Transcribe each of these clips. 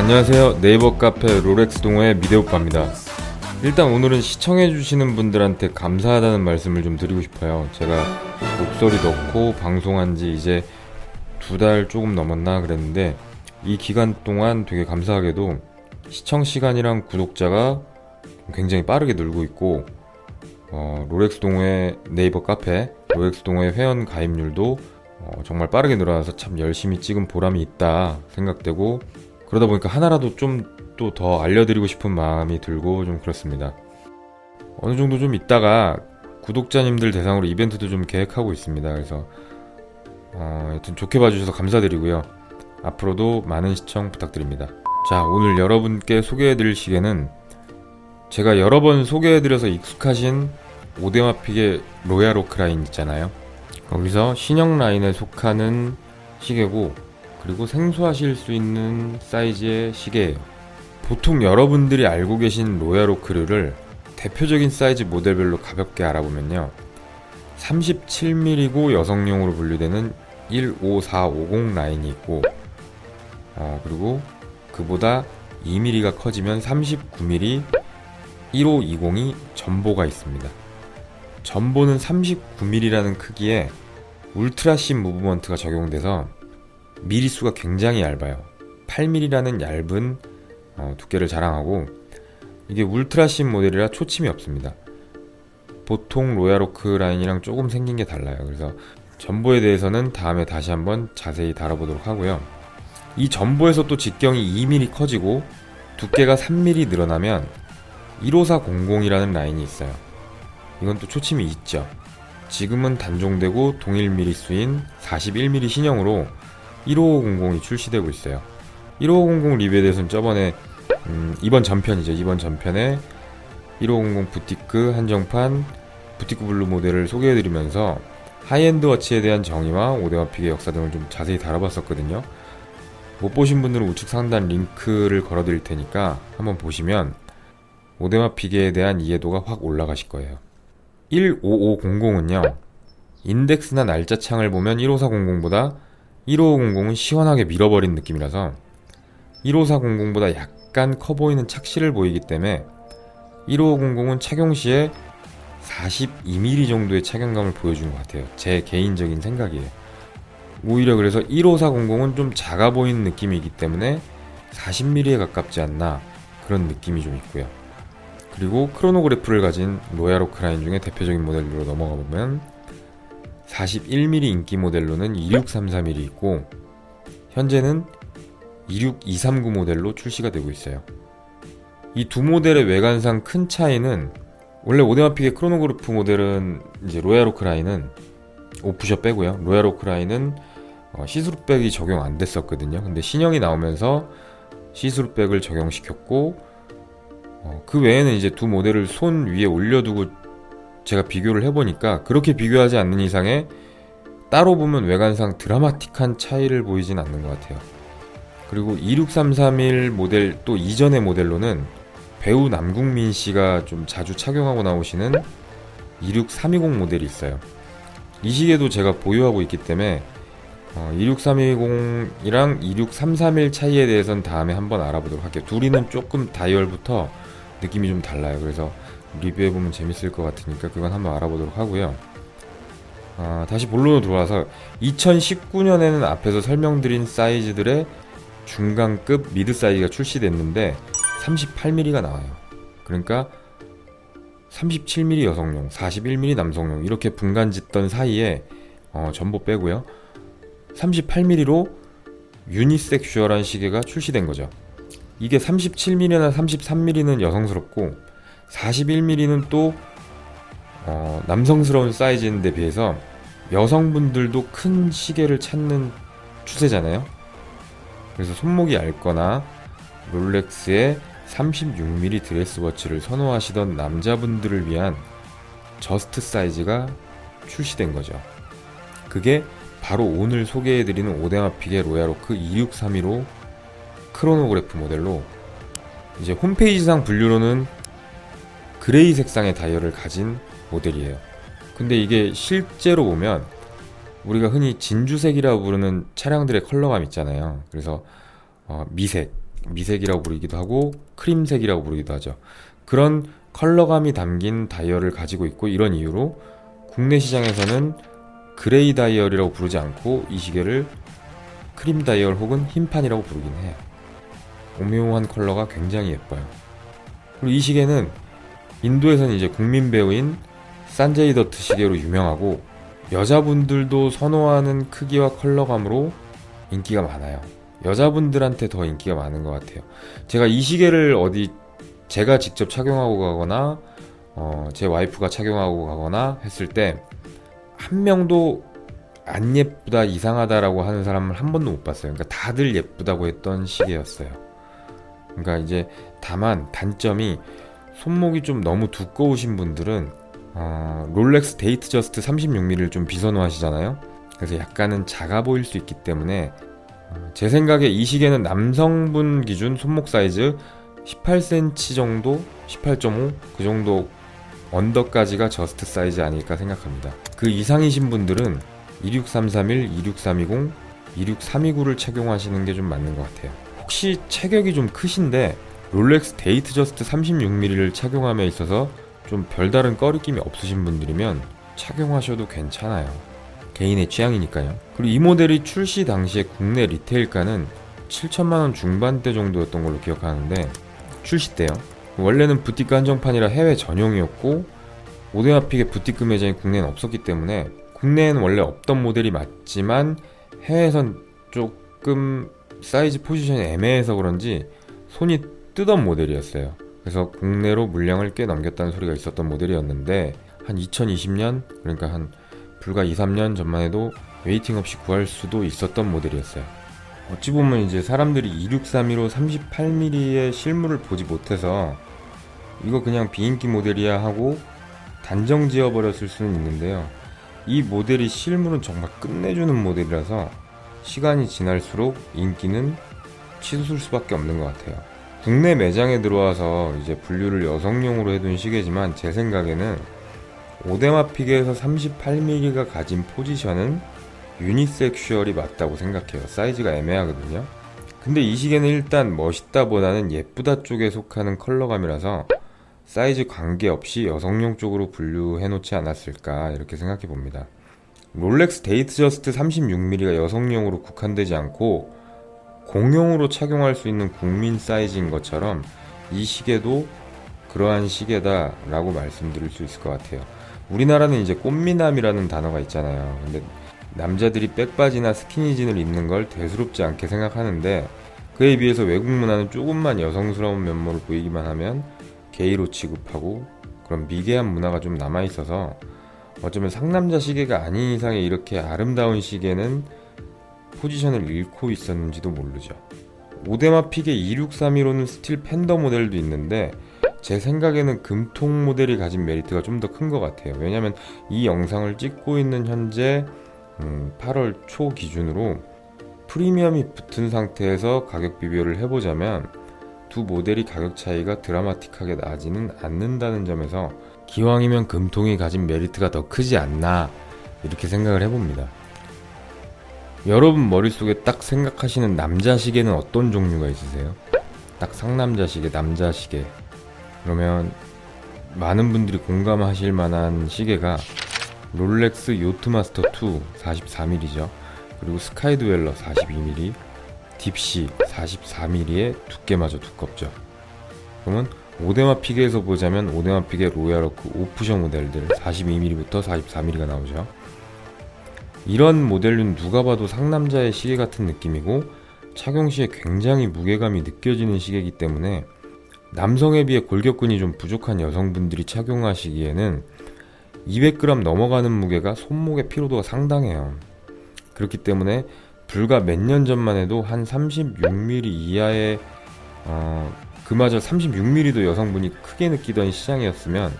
안녕하세요. 네이버 카페 롤렉스 동호회 미대오빠입니다. 일단 오늘은 시청해주시는 분들한테 감사하다는 말씀을 좀 드리고 싶어요. 제가 목소리 넣고 방송한 지 이제 2달 조금 넘었나 그랬는데, 이 기간 동안 되게 감사하게도 시청 시간이랑 구독자가 굉장히 빠르게 늘고 있고, 롤렉스 동호회 네이버 카페 롤렉스 동호회 회원 가입률도 정말 빠르게 늘어나서 참 열심히 찍은 보람이 있다 생각되고, 그러다 보니까 하나라도 좀 또 더 알려드리고 싶은 마음이 들고 좀 그렇습니다. 어느 정도 좀 있다가 구독자님들 대상으로 이벤트도 좀 계획하고 있습니다. 그래서 여튼 좋게 봐주셔서 감사드리고요. 앞으로도 많은 시청 부탁드립니다. 자, 오늘 여러분께 소개해드릴 시계는 제가 여러 번 소개해드려서 익숙하신 오데마픽의 로얄 오크 라인 있잖아요. 거기서 신형 라인에 속하는 시계고, 그리고 생소하실 수 있는 사이즈의 시계예요. 보통 여러분들이 알고 계신 로얄 오크를 대표적인 사이즈 모델별로 가볍게 알아보면요, 37mm고 여성용으로 분류되는 15450 라인이 있고, 그리고 그보다 2mm가 커지면 39mm 1520이 전보가 있습니다. 전보는 39mm라는 크기에 울트라씬 무브먼트가 적용돼서 미리수가 굉장히 얇아요. 8mm라는 얇은 두께를 자랑하고, 이게 울트라씬 모델이라 초침이 없습니다. 보통 로얄 오크 라인이랑 조금 생긴 게 달라요. 그래서 전보에 대해서는 다음에 다시 한번 자세히 다뤄보도록 하고요. 이 전보에서 또 직경이 2mm 커지고 두께가 3mm 늘어나면 15400이라는 라인이 있어요. 이건 또 초침이 있죠. 지금은 단종되고 동일 미리수인 41mm 신형으로 15500이 출시되고 있어요. 15500 리뷰에 대해서는 저번에 이번 전편이죠. 이번 전편에 1500 부티크 한정판 부티크 블루 모델을 소개해드리면서 하이엔드 워치에 대한 정의와 오데마픽의 역사 등을 좀 자세히 다뤄봤었거든요. 못 보신 분들은 우측 상단 링크를 걸어드릴 테니까 한번 보시면 오데마픽에 대한 이해도가 확 올라가실 거예요. 15500은요, 인덱스나 날짜 창을 보면 15400보다 15500은 시원하게 밀어버린 느낌이라서 15400보다 약간 커 보이는 착시를 보이기 때문에 15500은 착용 시에 42mm 정도의 착용감을 보여주는 것 같아요. 제 개인적인 생각이에요. 오히려 그래서 15400은 좀 작아 보이는 느낌이기 때문에 40mm에 가깝지 않나, 그런 느낌이 좀 있고요. 그리고 크로노그래프를 가진 로얄 오크 라인 중에 대표적인 모델로 넘어가 보면 41mm 인기 모델로는 2633mm 있고, 현재는 26239 모델로 출시가 되고 있어요. 이 두 모델의 외관상 큰 차이는, 원래 오데마픽의 크로노그래프 모델은 이제 로얄 오크 라인은 오프셔 빼고요. 로얄 오크 라인은 시스루백이 적용 안 됐었거든요. 근데 신형이 나오면서 시스루백을 적용시켰고, 그 외에는 이제 두 모델을 손 위에 올려두고 제가 비교를 해보니까 그렇게 비교하지 않는 이상에 따로 보면 외관상 드라마틱한 차이를 보이진 않는 것 같아요. 그리고 26331 모델 또 이전의 모델로는 배우 남궁민 씨가 좀 자주 착용하고 나오시는 26320 모델이 있어요. 이 시계도 제가 보유하고 있기 때문에 26320이랑 26331 차이에 대해서는 다음에 한번 알아보도록 할게요. 둘이는 조금 다이얼부터 느낌이 좀 달라요. 그래서 리뷰해보면 재밌을 것 같으니까 그건 한번 알아보도록 하고요. 다시 본론으로 돌아와서 2019년에는 앞에서 설명드린 사이즈들의 중간급 미드 사이즈가 출시됐는데 38mm가 나와요. 그러니까 37mm 여성용, 41mm 남성용 이렇게 분간짓던 사이에 전보 빼고요, 38mm로 유니섹슈얼한 시계가 출시된 거죠. 이게 37mm나 33mm는 여성스럽고 41mm는 또 남성스러운 사이즈인데 비해서 여성분들도 큰 시계를 찾는 추세잖아요. 그래서 손목이 얇거나 롤렉스의 36mm 드레스워치를 선호하시던 남자분들을 위한 저스트 사이즈가 출시된 거죠. 그게 바로 오늘 소개해드리는 오데마픽의 로얄 오크 2632로 크로노그래프 모델로, 이제 홈페이지상 분류로는 그레이 색상의 다이얼을 가진 모델이에요. 근데 이게 실제로 보면 우리가 흔히 진주색이라고 부르는 차량들의 컬러감 있잖아요. 그래서 미색, 미색이라고 부르기도 하고 크림색이라고 부르기도 하죠. 그런 컬러감이 담긴 다이얼을 가지고 있고, 이런 이유로 국내 시장에서는 그레이 다이얼이라고 부르지 않고 이 시계를 크림 다이얼 혹은 흰판이라고 부르긴 해요. 오묘한 컬러가 굉장히 예뻐요. 그리고 이 시계는 인도에서는 이제 국민 배우인 산제이 더트 시계로 유명하고, 여자분들도 선호하는 크기와 컬러감으로 인기가 많아요. 여자분들한테 더 인기가 많은 것 같아요. 제가 이 시계를 제가 직접 착용하고 가거나 제 와이프가 착용하고 가거나 했을 때 한 명도 안 예쁘다, 이상하다라고 하는 사람을 한 번도 못 봤어요. 그러니까 다들 예쁘다고 했던 시계였어요. 그러니까 이제 다만 단점이, 손목이 좀 너무 두꺼우신 분들은 롤렉스 데이트 저스트 36mm를 좀 비선호하시잖아요. 그래서 약간은 작아 보일 수 있기 때문에 제 생각에 이 시계는 남성분 기준 손목 사이즈 18cm 정도, 18.5 그 정도 언더까지가 저스트 사이즈 아닐까 생각합니다. 그 이상이신 분들은 26331, 26320, 26329를 착용하시는 게 좀 맞는 것 같아요. 혹시 체격이 좀 크신데 롤렉스 데이트 저스트 36mm를 착용함에 있어서 좀 별다른 꺼리낌이 없으신 분들이면 착용하셔도 괜찮아요. 개인의 취향이니까요. 그리고 이 모델이 출시 당시에 국내 리테일가는 7천만원 중반대 정도였던 걸로 기억하는데, 출시 때요. 원래는 부티크 한정판이라 해외 전용이었고, 오데마픽의 부티크 매장이 국내엔 없었기 때문에 국내에는 원래 없던 모델이 맞지만 해외에선 조금 사이즈 포지션이 애매해서 그런지 손이 뜨던 모델이었어요. 그래서 국내로 물량을 꽤 넘겼다는 소리가 있었던 모델이었는데, 한 2020년, 그러니까 한 불과 2-3년 전만 해도 웨이팅 없이 구할 수도 있었던 모델이었어요. 어찌 보면 이제 사람들이 2632로 38mm의 실물을 보지 못해서 이거 그냥 비인기 모델이야 하고 단정 지어버렸을 수는 있는데요. 이 모델이 실물은 정말 끝내주는 모델이라서 시간이 지날수록 인기는 치솟을 수밖에 없는 것 같아요. 국내 매장에 들어와서 이제 분류를 여성용으로 해둔 시계지만, 제 생각에는 오데마픽에서 38mm가 가진 포지션은 유니섹슈얼이 맞다고 생각해요. 사이즈가 애매하거든요. 근데 이 시계는 일단 멋있다 보다는 예쁘다 쪽에 속하는 컬러감이라서 사이즈 관계없이 여성용 쪽으로 분류해 놓지 않았을까, 이렇게 생각해 봅니다. 롤렉스 데이트 저스트 36mm가 여성용으로 국한되지 않고 공용으로 착용할 수 있는 국민 사이즈인 것처럼 이 시계도 그러한 시계다 라고 말씀드릴 수 있을 것 같아요. 우리나라는 이제 꽃미남이라는 단어가 있잖아요. 근데 남자들이 백바지나 스키니진을 입는 걸 대수롭지 않게 생각하는데, 그에 비해서 외국 문화는 조금만 여성스러운 면모를 보이기만 하면 게이로 취급하고 그런 미개한 문화가 좀 남아있어서 어쩌면 상남자 시계가 아닌 이상에 이렇게 아름다운 시계는 포지션을 잃고 있었는지도 모르죠. 오데마픽의 2632로는 스틸 팬더 모델도 있는데, 제 생각에는 금통 모델이 가진 메리트가 좀 더 큰 것 같아요. 왜냐면 이 영상을 찍고 있는 현재 8월 초 기준으로 프리미엄이 붙은 상태에서 가격 비교를 해보자면 두 모델이 가격 차이가 드라마틱하게 나지는 않는다는 점에서 기왕이면 금통이 가진 메리트가 더 크지 않나, 이렇게 생각을 해봅니다. 여러분 머릿속에 딱 생각하시는 남자 시계는 어떤 종류가 있으세요? 딱 상남자 시계, 남자 시계. 그러면 많은 분들이 공감하실 만한 시계가 롤렉스 요트마스터 2 44mm죠. 그리고 스카이드웰러 42mm, 딥시 44mm의 두께마저 두껍죠. 그러면 오데마픽에서 보자면 오데마픽의 로얄오크 오프션 모델들 42mm부터 44mm가 나오죠. 이런 모델은 누가 봐도 상남자의 시계 같은 느낌이고 착용 시에 굉장히 무게감이 느껴지는 시계이기 때문에 남성에 비해 골격근이 좀 부족한 여성분들이 착용하시기에는 200g 넘어가는 무게가 손목의 피로도가 상당해요. 그렇기 때문에 불과 몇 년 전만 해도 한 36mm 이하의 그마저 36mm도 여성분이 크게 느끼던 시장이었으면,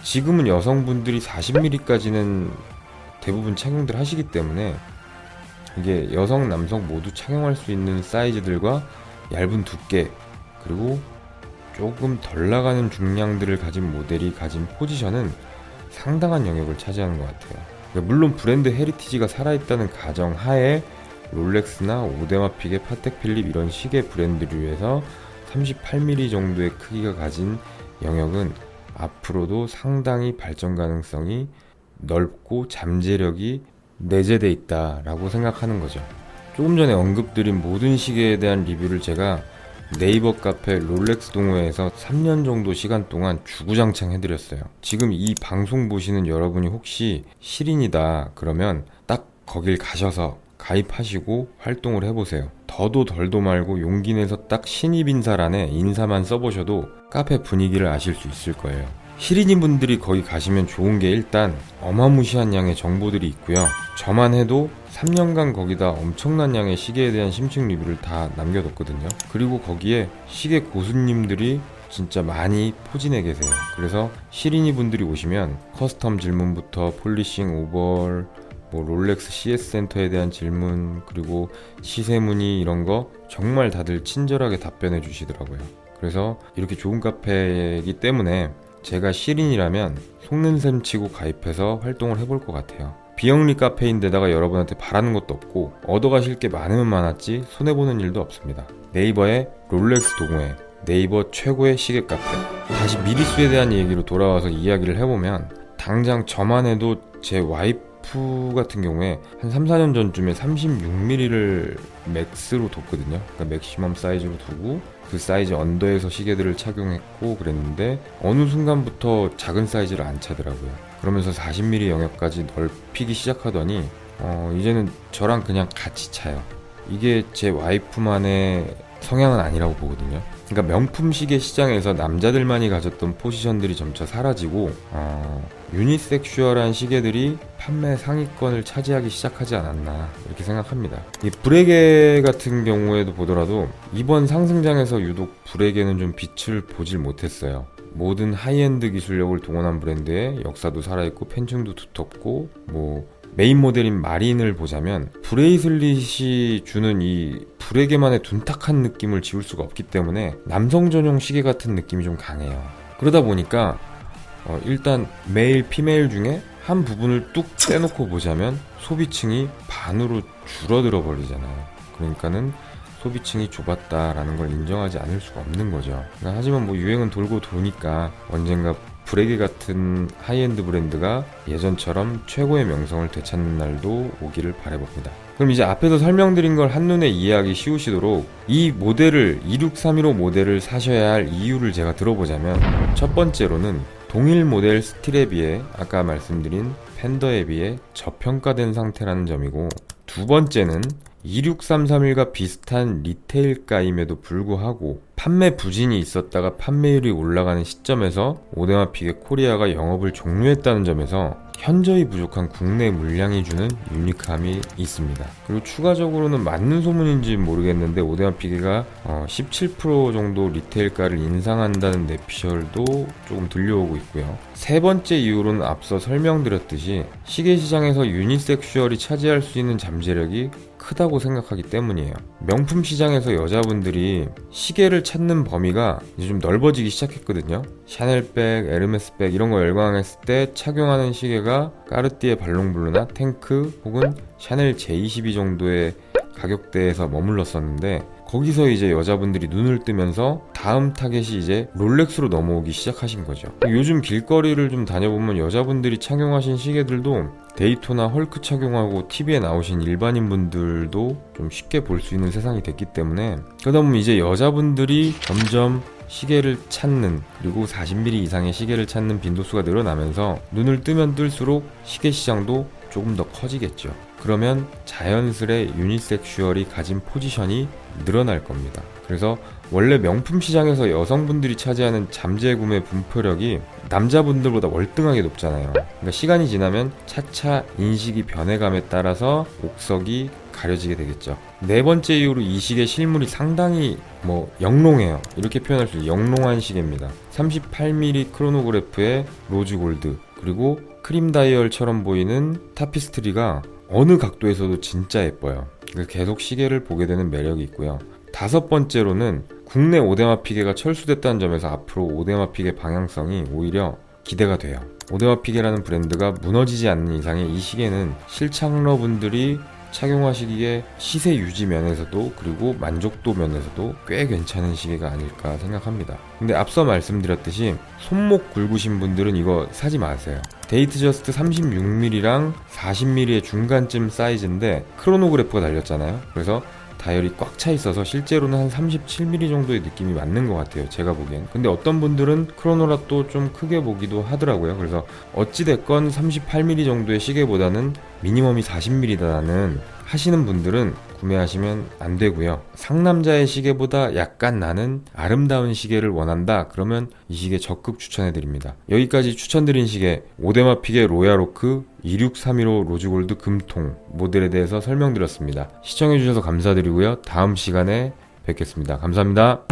지금은 여성분들이 40mm까지는 대부분 착용들 하시기 때문에 이게 여성 남성 모두 착용할 수 있는 사이즈들과 얇은 두께, 그리고 조금 덜 나가는 중량들을 가진 모델이 가진 포지션은 상당한 영역을 차지하는 것 같아요. 물론 브랜드 헤리티지가 살아있다는 가정 하에 롤렉스나 오데마픽의 파텍 필립 이런 시계 브랜드류에서 38mm 정도의 크기가 가진 영역은 앞으로도 상당히 발전 가능성이 넓고 잠재력이 내재돼 있다라고 생각하는 거죠. 조금 전에 언급드린 모든 시계에 대한 리뷰를 제가 네이버 카페 롤렉스 동호회에서 3년 정도 시간 동안 주구장창 해드렸어요. 지금 이 방송 보시는 여러분이 혹시 시린이다 그러면 딱 거길 가셔서 가입하시고 활동을 해보세요. 더도 덜도 말고 용기 내서 딱 신입 인사란에 인사만 써보셔도 카페 분위기를 아실 수 있을 거예요. 시린이 분들이 거기 가시면 좋은 게 일단 어마무시한 양의 정보들이 있고요. 저만 해도 3년간 거기다 엄청난 양의 시계에 대한 심층 리뷰를 다 남겨뒀거든요. 그리고 거기에 시계 고수님들이 진짜 많이 포진해 계세요. 그래서 시린이 분들이 오시면 커스텀 질문부터 폴리싱 오벌, 롤렉스 CS 센터에 대한 질문, 그리고 시세 문의 이런 거 정말 다들 친절하게 답변해 주시더라고요. 그래서 이렇게 좋은 카페이기 때문에 제가 시린이라면 속는 셈 치고 가입해서 활동을 해볼 것 같아요. 비영리 카페인데다가 여러분한테 바라는 것도 없고 얻어가실 게 많으면 많았지 손해보는 일도 없습니다. 네이버의 롤렉스 동호회, 네이버 최고의 시계 카페. 다시 미리수에 대한 얘기로 돌아와서 이야기를 해보면 당장 저만 해도 제 와이프 같은 경우에 한 3, 4년 전쯤에 36mm를 맥스로 뒀거든요. 그러니까 맥시멈 사이즈로 두고 그 사이즈 언더에서 시계들을 착용했고 그랬는데 어느 순간부터 작은 사이즈를 안 차더라고요. 그러면서 40mm 영역까지 넓히기 시작하더니 이제는 저랑 그냥 같이 차요. 이게 제 와이프만의 성향은 아니라고 보거든요. 그러니까 명품 시계 시장에서 남자들만이 가졌던 포지션들이 점차 사라지고 유니섹슈얼한 시계들이 판매 상위권을 차지하기 시작하지 않았나 이렇게 생각합니다. 이 브레게 같은 경우에도 보더라도 이번 상승장에서 유독 브레게는 좀 빛을 보질 못했어요. 모든 하이엔드 기술력을 동원한 브랜드의 역사도 살아있고 팬층도 두텁고 메인 모델인 마린을 보자면 브레이슬릿이 주는 이 브레게만의 둔탁한 느낌을 지울 수가 없기 때문에 남성 전용 시계 같은 느낌이 좀 강해요. 그러다 보니까 일단 메일, 피메일 중에 한 부분을 뚝 떼놓고 보자면 소비층이 반으로 줄어들어 버리잖아요. 그러니까는 소비층이 좁았다라는 걸 인정하지 않을 수가 없는 거죠. 하지만 유행은 돌고 도니까 언젠가 브레게 같은 하이엔드 브랜드가 예전처럼 최고의 명성을 되찾는 날도 오기를 바라봅니다. 그럼 이제 앞에서 설명드린 걸 한눈에 이해하기 쉬우시도록 이 모델을 26315 모델을 사셔야 할 이유를 제가 들어보자면, 첫 번째로는 동일 모델 스틸에 비해 아까 말씀드린 팬더에 비해 저평가된 상태라는 점이고, 두 번째는 26331과 비슷한 리테일가임에도 불구하고 판매 부진이 있었다가 판매율이 올라가는 시점에서 오데마픽의 코리아가 영업을 종료했다는 점에서 현저히 부족한 국내 물량이 주는 유니크함이 있습니다. 그리고 추가적으로는 맞는 소문인지 모르겠는데 오데마픽가 17% 정도 리테일가를 인상한다는 내피셜도 조금 들려오고 있고요. 세 번째 이유로는 앞서 설명드렸듯이 시계 시장에서 유니섹슈얼이 차지할 수 있는 잠재력이 크다고 생각하기 때문이에요. 명품 시장에서 여자분들이 시계를 찾는 범위가 이제 좀 넓어지기 시작했거든요. 샤넬백, 에르메스백 이런 거 열광했을 때 착용하는 시계가 까르띠에 발롱블루나 탱크 혹은 샤넬 J22 정도의 가격대에서 머물렀었는데, 거기서 이제 여자분들이 눈을 뜨면서 다음 타겟이 이제 롤렉스로 넘어오기 시작하신 거죠. 요즘 길거리를 좀 다녀보면 여자분들이 착용하신 시계들도 데이토나 헐크 착용하고 TV에 나오신 일반인 분들도 좀 쉽게 볼 수 있는 세상이 됐기 때문에, 그러다 보면 이제 여자분들이 점점 시계를 찾는, 그리고 40mm 이상의 시계를 찾는 빈도수가 늘어나면서 눈을 뜨면 뜰수록 시계 시장도 조금 더 커지겠죠. 그러면 자연스레 유니섹슈얼이 가진 포지션이 늘어날 겁니다. 그래서 원래 명품 시장에서 여성분들이 차지하는 잠재 구매 분포력이 남자분들보다 월등하게 높잖아요. 그러니까 시간이 지나면 차차 인식이 변해감에 따라서 옥석이 가려지게 되겠죠. 네 번째 이유로 이 시계 실물이 상당히 영롱해요. 이렇게 표현할 수 있어요. 영롱한 시계입니다. 38mm 크로노그래프의 로즈 골드, 그리고 크림 다이얼처럼 보이는 타피스트리가 어느 각도에서도 진짜 예뻐요. 계속 시계를 보게 되는 매력이 있고요. 다섯 번째로는 국내 오데마피게가 철수됐다는 점에서 앞으로 오데마피게 방향성이 오히려 기대가 돼요. 오데마피게라는 브랜드가 무너지지 않는 이상의 이 시계는 실착러분들이 착용하시기에 시세 유지 면에서도 그리고 만족도 면에서도 꽤 괜찮은 시계가 아닐까 생각합니다. 근데 앞서 말씀드렸듯이 손목 굵으신 분들은 이거 사지 마세요. 데이트 저스트 36mm랑 40mm의 중간쯤 사이즈인데 크로노그래프가 달렸잖아요. 그래서 다이얼이 꽉 차 있어서 실제로는 한 37mm 정도의 느낌이 맞는 것 같아요, 제가 보기엔. 근데 어떤 분들은 크로노라 또 좀 크게 보기도 하더라고요. 그래서 어찌됐건 38mm 정도의 시계보다는 미니멈이 40mm다는 하시는 분들은 구매하시면 안 되고요. 상남자의 시계보다 약간 나는 아름다운 시계를 원한다, 그러면 이 시계 적극 추천해 드립니다. 여기까지 추천드린 시계 오데마픽의 로얄오크 26315 로즈골드 금통 모델에 대해서 설명드렸습니다. 시청해 주셔서 감사드리고요. 다음 시간에 뵙겠습니다. 감사합니다.